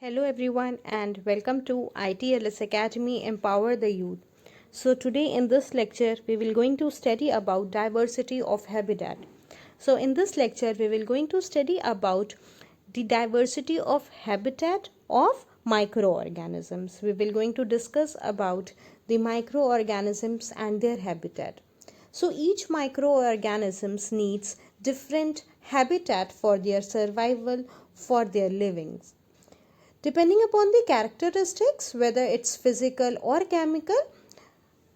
Hello everyone and welcome to ITLS Academy Empower the Youth. So today in this lecture we will going to study about diversity of habitat. So in this lecture we will going to study about the diversity of habitat of microorganisms. We will going to discuss about the microorganisms and their habitat. So each microorganisms needs different habitat for their survival, for their livings. Depending upon the characteristics, whether it's physical or chemical,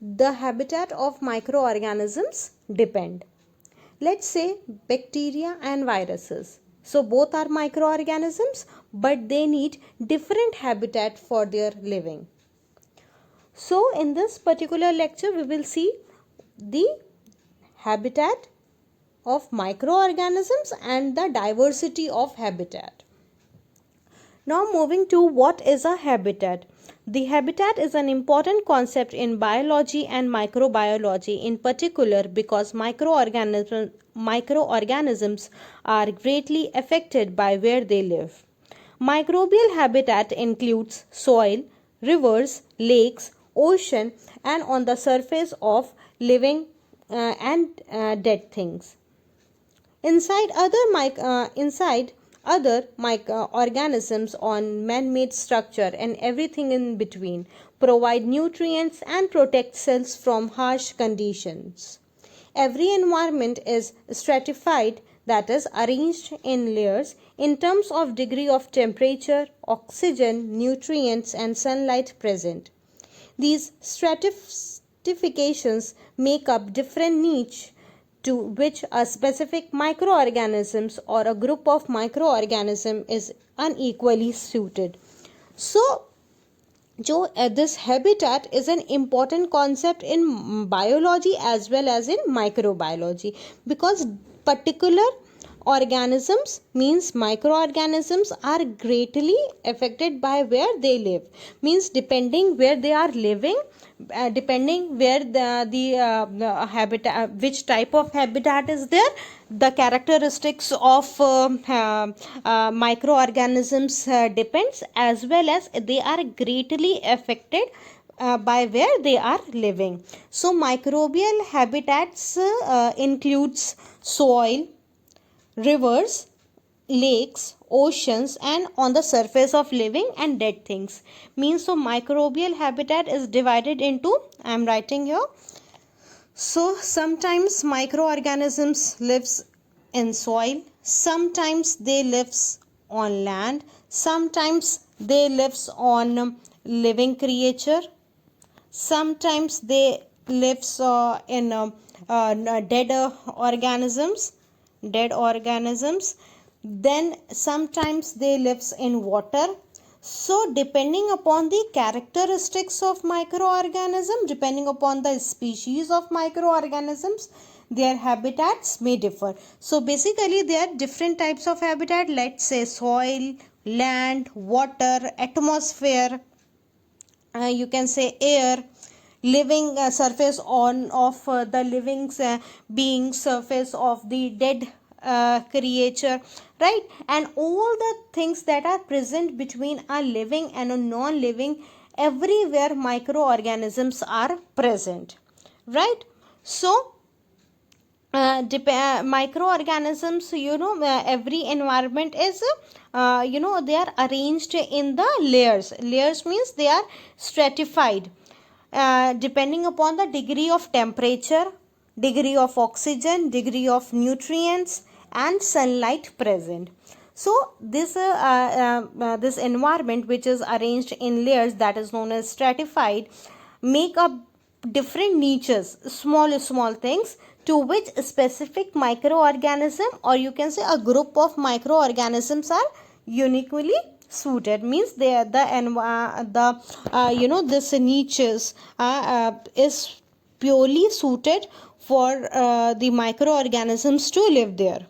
the habitat of microorganisms depend. Let's say bacteria and viruses. So both are microorganisms, but they need different habitat for their living. So in this particular lecture, we will see the habitat of microorganisms and the diversity of habitat. Now moving to what is a habitat. The habitat is an important concept in biology and microbiology in particular because microorganisms are greatly affected by where they live. Microbial habitat includes soil, rivers, lakes, ocean and on the surface of living and dead things. Inside other microorganisms on man-made structure and everything in between provide nutrients and protect cells from harsh conditions. Every environment is stratified, that is arranged in layers in terms of degree of temperature, oxygen, nutrients and sunlight present. These stratifications make up different niche to which a specific microorganisms or a group of microorganism is unequally suited. So this habitat is an important concept in biology as well as in microbiology because particular organisms means microorganisms are greatly affected by where they live, means depending where they are living, depending where the habitat, which type of habitat is there, the characteristics of microorganisms depends, as well as they are greatly affected by where they are living. So microbial habitats includes soil, rivers, lakes, oceans and on the surface of living and dead things. Means so microbial habitat is divided into, I am writing here. So sometimes microorganisms lives in soil, sometimes they lives on land, sometimes they lives on living creature, sometimes they lives in dead organisms, then sometimes they lives in water. So depending upon the characteristics of microorganism, depending upon the species of microorganisms, their habitats may differ. So basically there are different types of habitat. Let's say soil, land, water, atmosphere, you can say air, living surface on of the living being, surface of the dead creature, right? And all the things that are present between a living and a non-living, everywhere microorganisms are present, right? So microorganisms, every environment is they are arranged in the layers means they are stratified depending upon the degree of temperature, degree of oxygen, degree of nutrients and sunlight present. So this environment which is arranged in layers, that is known as stratified, make up different niches, small things to which specific microorganism, or you can say a group of microorganisms, are uniquely suited. Means they are this niches is purely suited for the microorganisms to live there.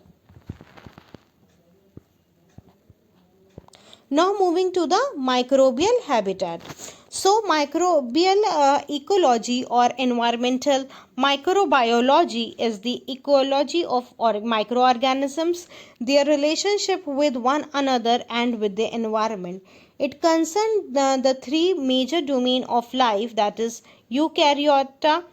Now moving to the microbial habitat. So microbial ecology or environmental microbiology is the ecology of microorganisms, their relationship with one another and with the environment. It concerns the three major domain of life, that is eukaryota,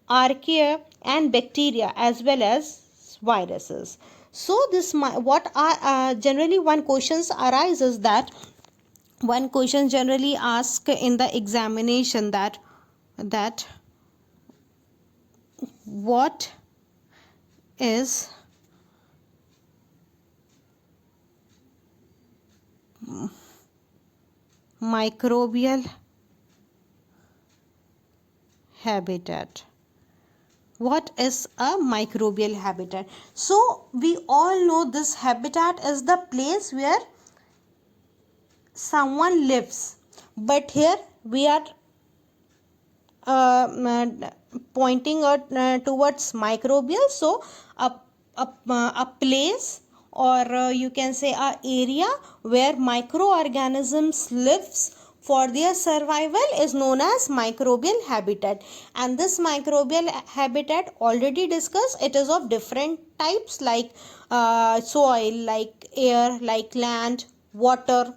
archaea and bacteria, as well as viruses. So this what are generally one questions arises, that one question generally asked in the examination, that what is microbial habitat? What is a microbial habitat? So we all know this habitat is the place where someone lives, but here we are pointing out towards microbial. So a place, or you can say a area where microorganisms lives for their survival is known as microbial habitat. And this microbial habitat, already discussed, it is of different types, like soil, like air, like land, water,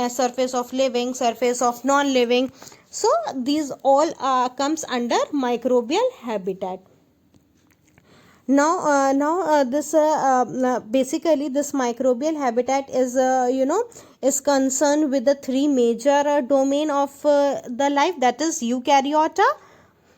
surface of living, surface of non-living. So these all comes under microbial habitat. Now this basically this microbial habitat is is concerned with the three major domain of the life, that is eukaryota,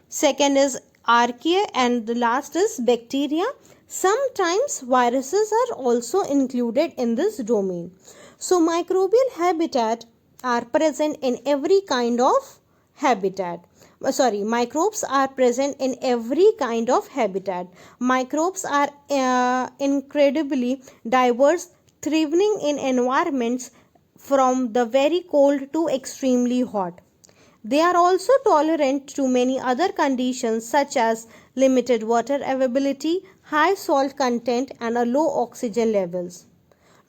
second is archaea, and the last is bacteria. Sometimes viruses are also included in this domain. So microbial habitat are present in every kind of habitat. Microbes are present in every kind of habitat. Microbes are incredibly diverse, thriving in environments from the very cold to extremely hot. They are also tolerant to many other conditions such as limited water availability, high salt content, and a low oxygen levels.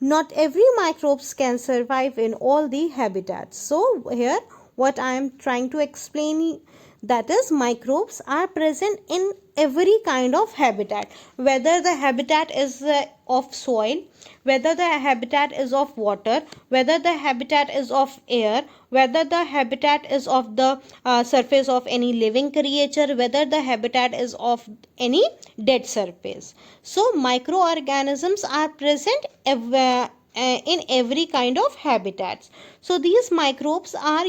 Not every microbes can survive in all the habitats. So here what I am trying to explain, that is microbes are present in every kind of habitat, whether the habitat is of soil, whether the habitat is of water, whether the habitat is of air, whether the habitat is of the surface of any living creature, whether the habitat is of any dead surface. So microorganisms are present in every kind of habitats. So these microbes are,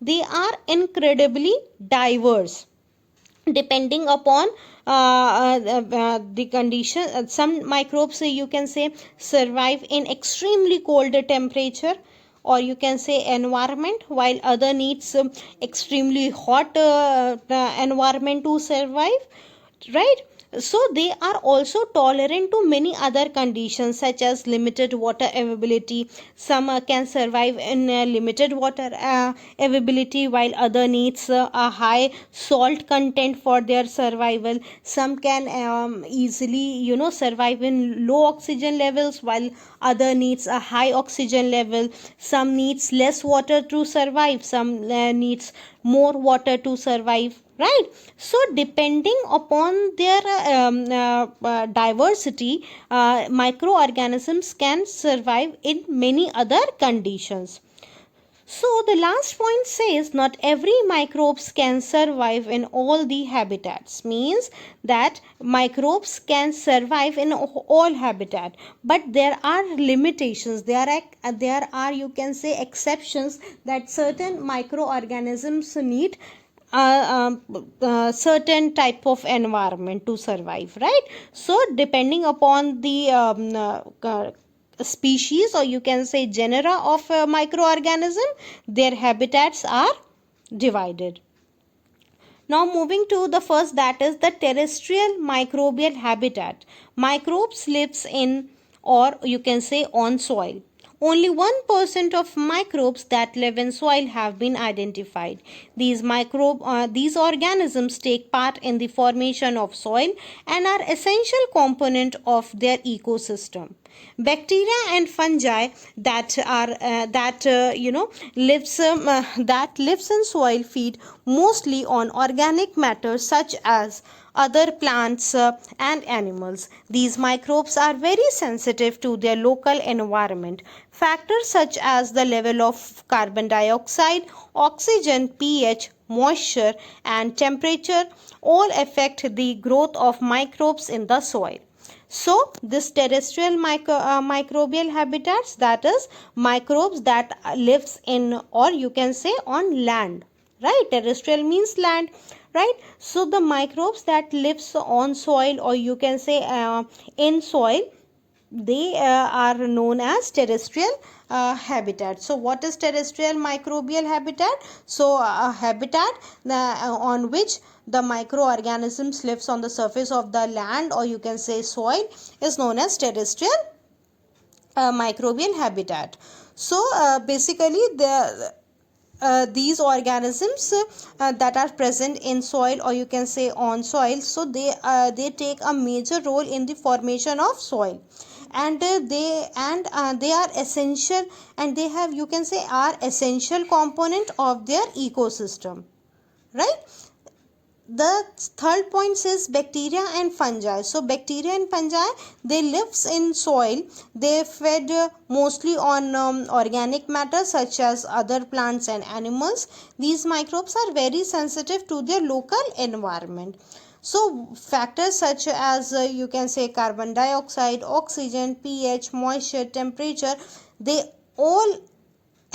they are incredibly diverse, depending upon the condition. Some microbes, you can say, survive in extremely cold temperature, or you can say environment, while other needs extremely hot environment to survive, right? So they are also tolerant to many other conditions such as limited water availability. Some can survive in limited water availability, while other needs a high salt content for their survival. Some can easily, survive in low oxygen levels, while other needs a high oxygen level. Some needs less water to survive, some needs more water to survive, right? So depending upon their diversity, microorganisms can survive in many other conditions. So the last point says not every microbes can survive in all the habitats, means that microbes can survive in all habitat, but there are limitations. There are, you can say, exceptions, that certain microorganisms need certain type of environment to survive, right? So depending upon the species, or you can say genera of microorganism, their habitats are divided. Now moving to the first, that is the terrestrial microbial habitat. Microbes lives in, or you can say, on soil. Only 1% of microbes that live in soil have been identified. These organisms take part in the formation of soil and are essential component of their ecosystem. Bacteria and fungi that lives in soil feed mostly on organic matter such as other plants and animals. These microbes are very sensitive to their local environment. Factors such as the level of carbon dioxide, oxygen, pH, moisture, and temperature all affect the growth of microbes in the soil. So, this terrestrial microbial habitats, that is microbes that lives in, or you can say on land, right? Terrestrial means land, right? So, the microbes that lives on soil, or you can say in soil, they are known as terrestrial habitat. So what is terrestrial microbial habitat? So a habitat on which the microorganisms lives on the surface of the land, or you can say soil, is known as terrestrial microbial habitat. So basically these organisms that are present in soil, or you can say on soil, so they take a major role in the formation of soil, and they are essential, and they have, you can say, are essential component of their ecosystem, right? The third point says bacteria and fungi. So bacteria and fungi, they lives in soil. They fed mostly on organic matter such as other plants and animals. These microbes are very sensitive to their local environment. So factors such as you can say carbon dioxide, oxygen, pH, moisture, temperature, they all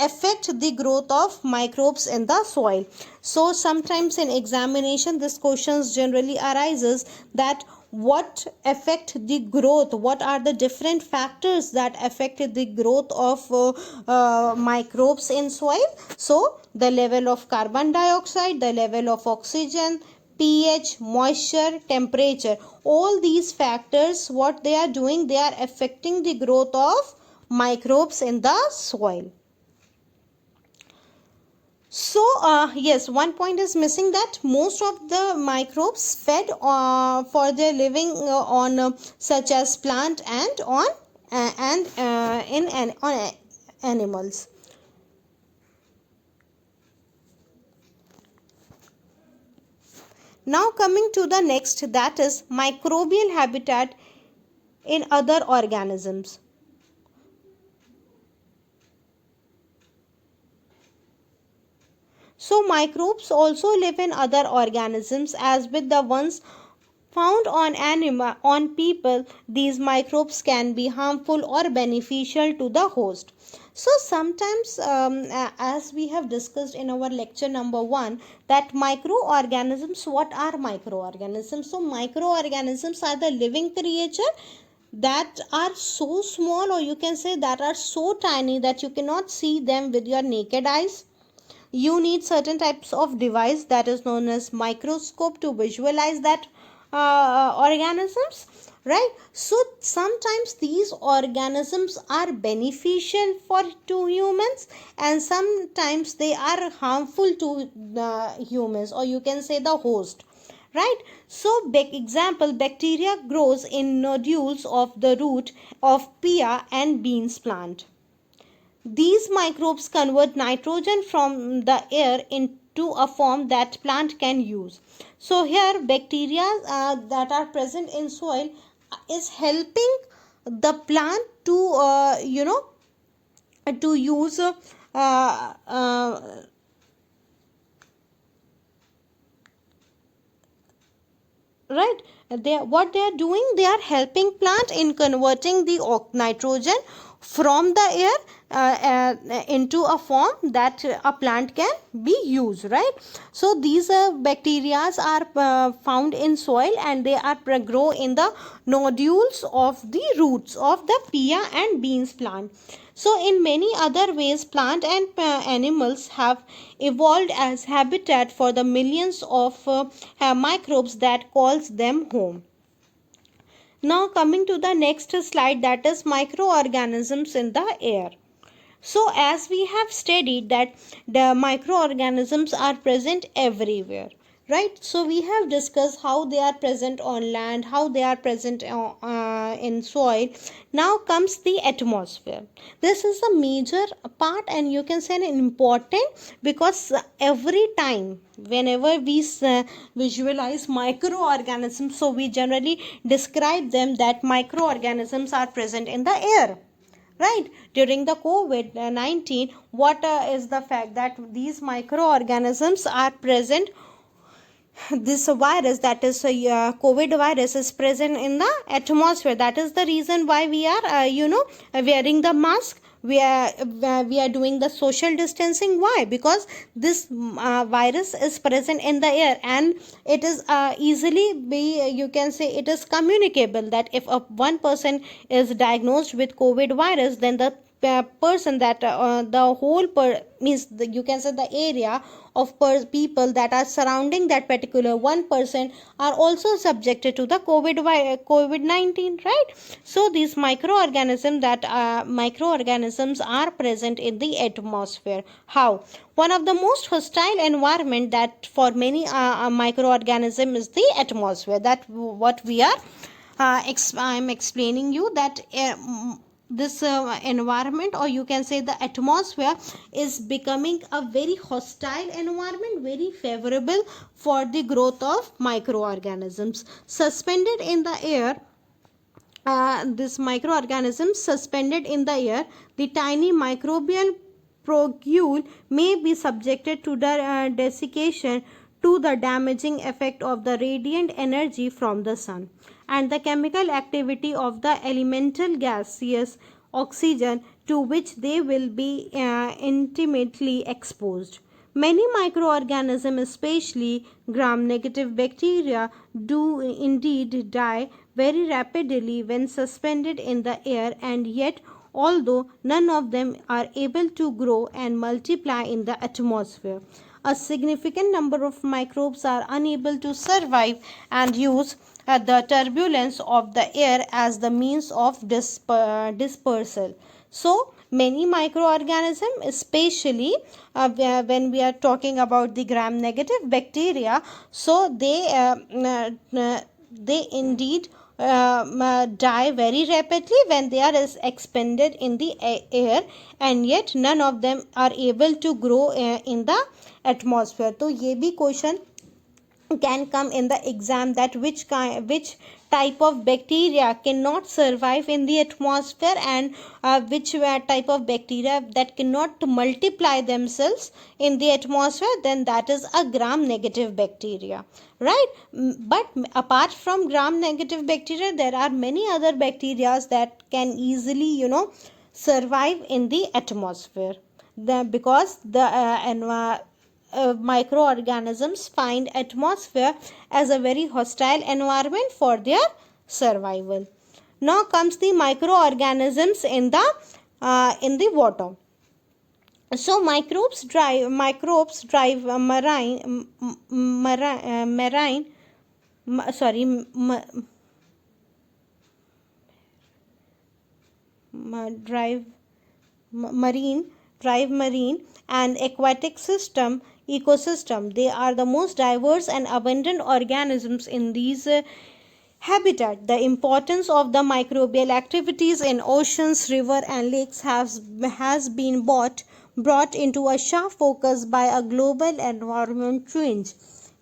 affect the growth of microbes in the soil. So sometimes in examination this questions generally arises that what affect the growth, what are the different factors that affect the growth of microbes in soil. So the level of carbon dioxide, the level of oxygen, pH, moisture, temperature, all these factors, what they are doing, they are affecting the growth of microbes in the soil. So yes, one point is missing, that most of the microbes fed for their living on such as plant and on on animals. Now coming to the next, that is microbial habitat in other organisms. So microbes also live in other organisms, as with the ones found on people. These microbes can be harmful or beneficial to the host. So sometimes as we have discussed in our lecture number 1, that microorganisms, what are microorganisms? So microorganisms are the living creature that are so small, or you can say that are so tiny that you cannot see them with your naked eyes. You need certain types of device that is known as microscope to visualize that organisms, right? So sometimes these organisms are beneficial for to humans, and sometimes they are harmful to the humans, or you can say the host, right? So example, bacteria grows in nodules of the root of pea and beans plant. These microbes convert nitrogen from the air into a form that plant can use. So here bacteria that are present in soil is helping the plant to to use right, what they are doing, they are helping plant in converting the nitrogen from the air into a form that a plant can be used, right? So these bacteria are found in soil, and they are grow in the nodules of the roots of the pea and beans plant. So in many other ways, plant and animals have evolved as habitat for the millions of microbes that calls them home. Now coming to the next slide, that is microorganisms in the air. So as we have studied that the microorganisms are present everywhere, right? So we have discussed how they are present on land, how they are present in soil. Now comes the atmosphere. This is a major part, and you can say an important, because every time whenever we visualize microorganisms, so we generally describe them that microorganisms are present in the air, right? During the COVID-19, what is the fact that these microorganisms are present. This virus, that is COVID virus, is present in the atmosphere. That is the reason why we are wearing the mask. We are doing the social distancing. Why? Because this virus is present in the air, and it is easily be, you can say, it is communicable, that if one person is diagnosed with COVID virus, then the person that the whole means you can say the area of people that are surrounding that particular one person are also subjected to the COVID-19, right? So these microorganisms are present in the atmosphere. How? One of the most hostile environment that for many microorganism is the atmosphere. That what we are I'm explaining you, that this environment, or you can say the atmosphere, is becoming a very hostile environment, very favorable for the growth of microorganisms. Suspended in the air, this microorganisms suspended in the air, the tiny microbial procule may be subjected to the desiccation, to the damaging effect of the radiant energy from the sun and the chemical activity of the elemental gaseous oxygen, to which they will be intimately exposed. Many microorganisms, especially gram-negative bacteria, do indeed die very rapidly when suspended in the air, and yet, although none of them are able to grow and multiply in the atmosphere, a significant number of microbes are unable to survive and use the turbulence of the air as the means of dispersal. So many microorganisms, especially when we are talking about the gram-negative bacteria, so they indeed die very rapidly when they are expanded in the air, and yet none of them are able to grow in the atmosphere. तो ये भी question can come in the exam, that which type of bacteria cannot survive in the atmosphere, and which type of bacteria that cannot multiply themselves in the atmosphere, then that is a gram negative bacteria, right? But apart from gram negative bacteria, there are many other bacteria that can easily survive in the atmosphere, because the microorganisms find atmosphere as a very hostile environment for their survival. Now comes the microorganisms in the water. So microbes drive marine and aquatic ecosystem. They are the most diverse and abundant organisms in these habitat. The importance of the microbial activities in oceans, rivers, and lakes has been brought into a sharp focus by a global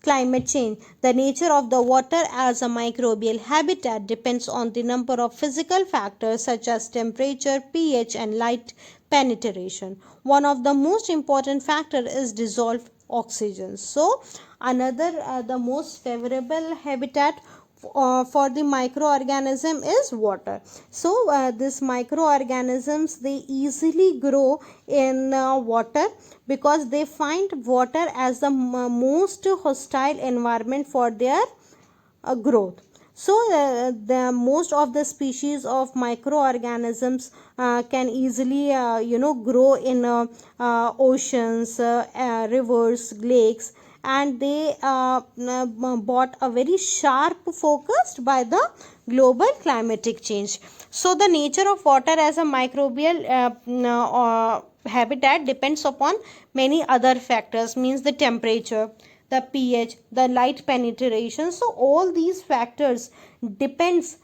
climate change. The nature of the water as a microbial habitat depends on the number of physical factors such as temperature, pH, and light penetration. One of the most important factor is dissolved oxygen. So another the most favorable habitat for the microorganism is water. So these microorganisms, they easily grow in water, because they find water as the most hostile environment for their growth. So the most of the species of microorganisms can easily grow in oceans, rivers, lakes, and they brought a very sharp focused by the global climatic change. So the nature of water as a microbial habitat depends upon many other factors, means the temperature, the pH, the light penetration. So all these factors depends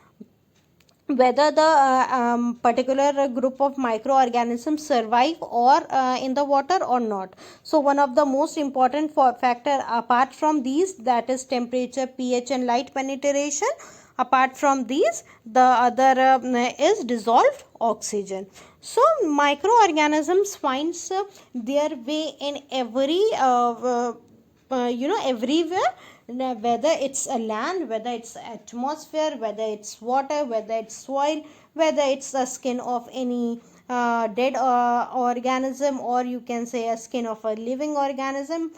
whether the particular group of microorganisms survive or in the water or not. So one of the most important factor apart from these, that is temperature, pH and light penetration. Apart from these, the other is dissolved oxygen. So microorganisms finds their way in every everywhere, whether it's a land, whether it's atmosphere, whether it's water, whether it's soil, whether it's the skin of any dead organism, or you can say a skin of a living organism,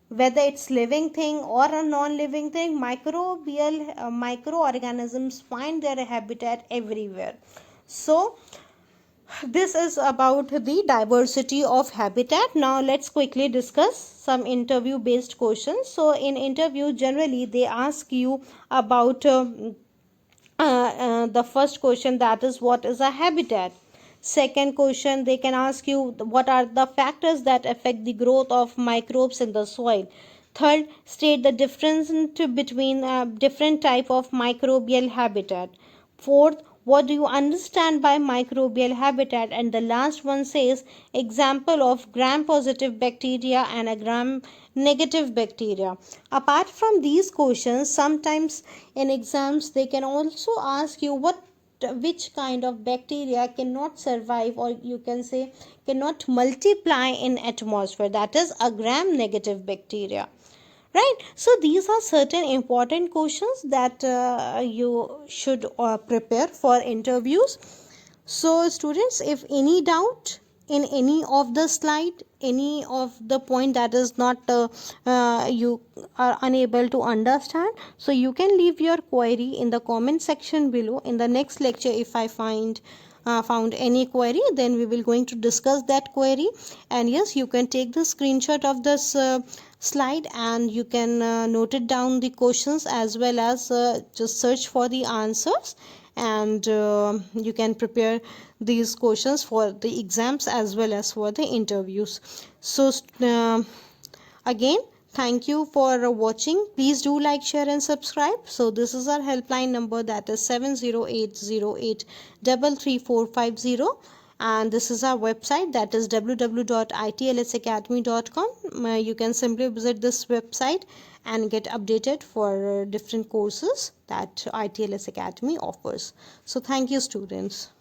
whether it's living thing or a non-living thing. Microorganisms find their habitat everywhere. So this is about the diversity of habitat. Now let's quickly discuss some interview based questions. So in interview, generally they ask you about the first question, that is what is a habitat. Second question, they can ask you what are the factors that affect the growth of microbes in the soil. Third, state the difference between different type of microbial habitat. Fourth, what do you understand by microbial habitat? And the last one says example of gram positive bacteria and a gram negative bacteria. Apart from these questions, sometimes in exams they can also ask you which kind of bacteria cannot survive, or you can say cannot multiply in atmosphere, that is a gram negative bacteria, right? So these are certain important questions that you should prepare for interviews. So students, if any doubt in any of the slide, any of the point that is not you are unable to understand, so you can leave your query in the comment section below. In the next lecture, if I found any query, then we will going to discuss that query. And yes, you can take the screenshot of this slide and you can note it down the questions, as well as just search for the answers, and you can prepare these questions for the exams as well as for the interviews. So again, thank you for watching. Please do like, share and subscribe. So this is our helpline number, that is 7080833450, and this is our website, that is www.itlsacademy.com. You can simply visit this website and get updated for different courses that ITLS Academy offers. So thank you students.